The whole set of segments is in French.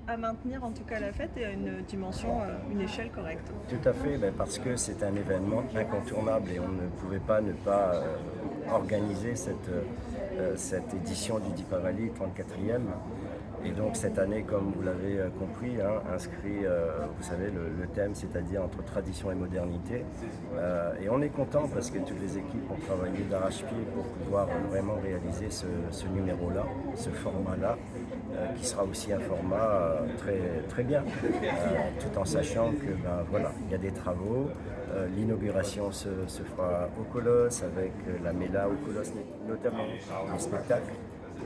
à maintenir en tout cas la fête et à une dimension, une échelle correcte. Tout à fait, parce que c'est un événement incontournable et on ne pouvait pas ne pas organiser cette édition du Deepavali 34e. Et donc cette année, comme vous l'avez compris, inscrit, vous savez, le thème, c'est-à-dire entre tradition et modernité. Et on est content parce que toutes les équipes ont travaillé d'arrache-pied pour pouvoir vraiment réaliser ce numéro-là, ce format-là, qui sera aussi un format très, très bien, tout en sachant que voilà, il y a des travaux. L'inauguration se fera au Colosse avec la Méla au Colosse, notamment les spectacles.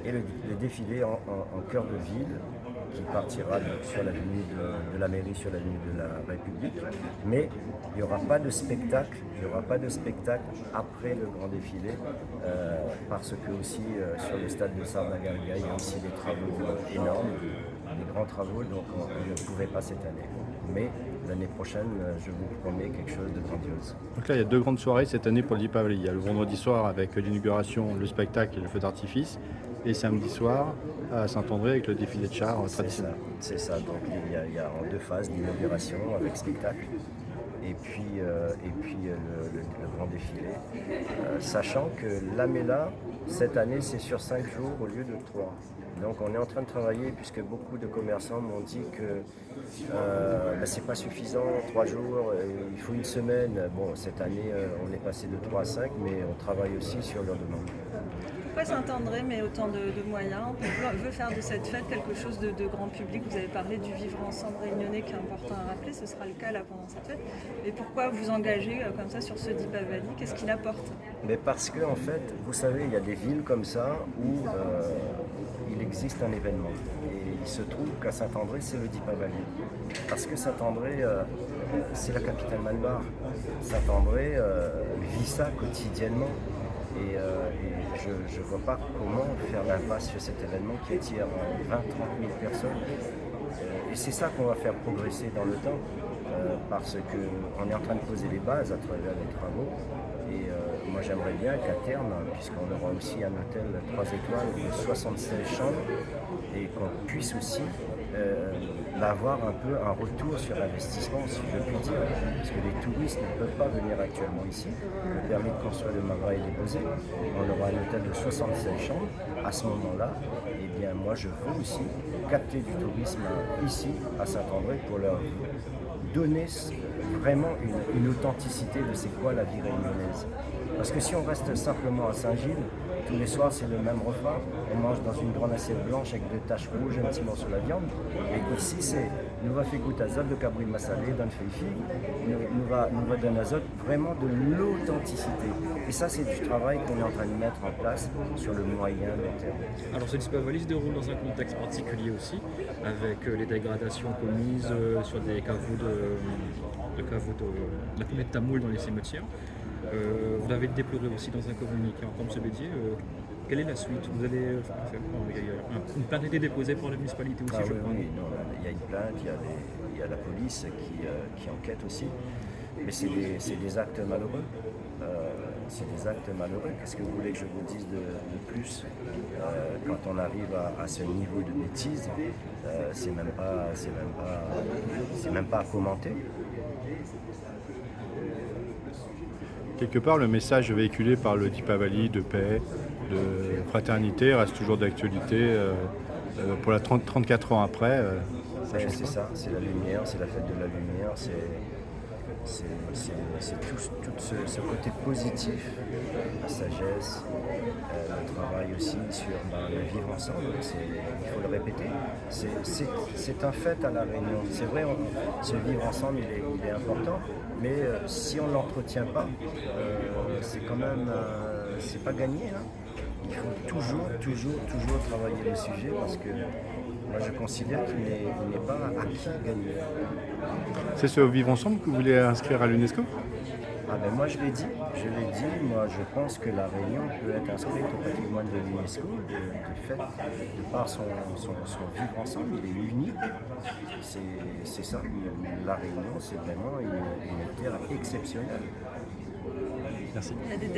Et le défilé en cœur de ville qui partira donc sur l'avenue de la mairie, sur l'avenue de la République. Mais il n'y aura pas de spectacle, après le grand défilé parce que aussi sur le stade de Sarnagarga, il y a aussi des travaux énormes, des grands travaux, donc on ne pouvait pas cette année. Mais l'année prochaine, je vous promets quelque chose de grandiose. Donc là, il y a deux grandes soirées cette année pour le Deepavali. Il y a le vendredi soir avec l'inauguration, le spectacle et le feu d'artifice. Et samedi soir à Saint-André avec le défilé de chars traditionnel. C'est ça. Donc il y a en deux phases l'inauguration avec spectacle et puis le grand défilé. Sachant que l'Amela, cette année, c'est sur 5 jours au lieu de 3. Donc on est en train de travailler puisque beaucoup de commerçants m'ont dit que c'est pas suffisant, 3 jours, il faut une semaine. Bon, cette année, on est passé de 3 à 5, mais on travaille aussi sur leur demande. Pourquoi Saint-André met autant de moyens? On veut faire de cette fête quelque chose de grand public. Vous avez parlé du vivre ensemble réunionnais qui est important à rappeler, ce sera le cas là pendant cette fête. Et pourquoi vous engagez comme ça sur ce Deepavali? Qu'est-ce qu'il apporte? Mais parce que en fait, vous savez, il y a des villes comme ça où il existe un événement. Et il se trouve qu'à Saint-André, c'est le Deepavali. Parce que Saint-André, c'est la capitale Malbar. Saint-André vit ça quotidiennement. Et je ne vois pas comment faire l'impasse sur cet événement qui attire 20-30 000 personnes. Et c'est ça qu'on va faire progresser dans le temps, parce qu'on est en train de poser les bases à travers les travaux. Et moi j'aimerais bien qu'à terme, puisqu'on aura aussi un hôtel 3 étoiles de 76 chambres, et qu'on puisse aussi avoir un peu un retour sur l'investissement, si je puis dire, parce que les touristes ne peuvent pas venir actuellement ici. Le permis de construire le Marais est déposé, on aura un hôtel de 76 chambres. À ce moment-là, eh bien, moi je veux aussi capter du tourisme ici, à Saint-André, pour leur donner vraiment une authenticité de c'est quoi la vie réunionnaise. Parce que si on reste simplement à Saint-Gilles, tous les soirs c'est le même repas, on mange dans une grande assiette blanche avec 2 taches rouges, un petit morceau de la viande. Et ici c'est nous va faire goûter azot de cabri masalé, d'un feifi, nous va donner azot vraiment de l'authenticité. Et ça c'est du travail qu'on est en train de mettre en place sur le moyen long terme. Alors ce Deepavali se déroule dans un contexte particulier aussi, avec les dégradations commises sur des caveaux de la communauté tamoule dans les cimetières. Vous l'avez déploré aussi dans un communiqué en comme ce métier. Quelle est la suite? Vous allez faire une plainte a été déposée par la municipalité aussi, je crois. Oui, non, il y a une plainte, il y a la police qui enquête aussi. Mais c'est des actes malheureux. Qu'est-ce que vous voulez que je vous dise de plus? Quand on arrive à ce niveau de bêtise, c'est même pas à commenter. Quelque part, le message véhiculé par le Deepavali de paix, de fraternité reste toujours d'actualité pour la 34 ans après. C'est ça, c'est la lumière, c'est la fête de la lumière, c'est tout ce côté positif, la sagesse, le travail aussi sur le vivre ensemble, il faut le répéter. C'est un fait à La Réunion. C'est vrai, ce vivre ensemble il est important, mais si on ne l'entretient pas, c'est quand même c'est pas gagné. Il faut toujours travailler le sujet parce que moi je considère qu'il n'est pas acquis gagné. C'est ce vivre ensemble que vous voulez inscrire à l'UNESCO? Moi je l'ai dit, moi je pense que La Réunion peut être inscrite au patrimoine de l'UNESCO de fait, de par son vivre ensemble, il est unique, c'est ça, La Réunion c'est vraiment une terre exceptionnelle. Merci. Il y a des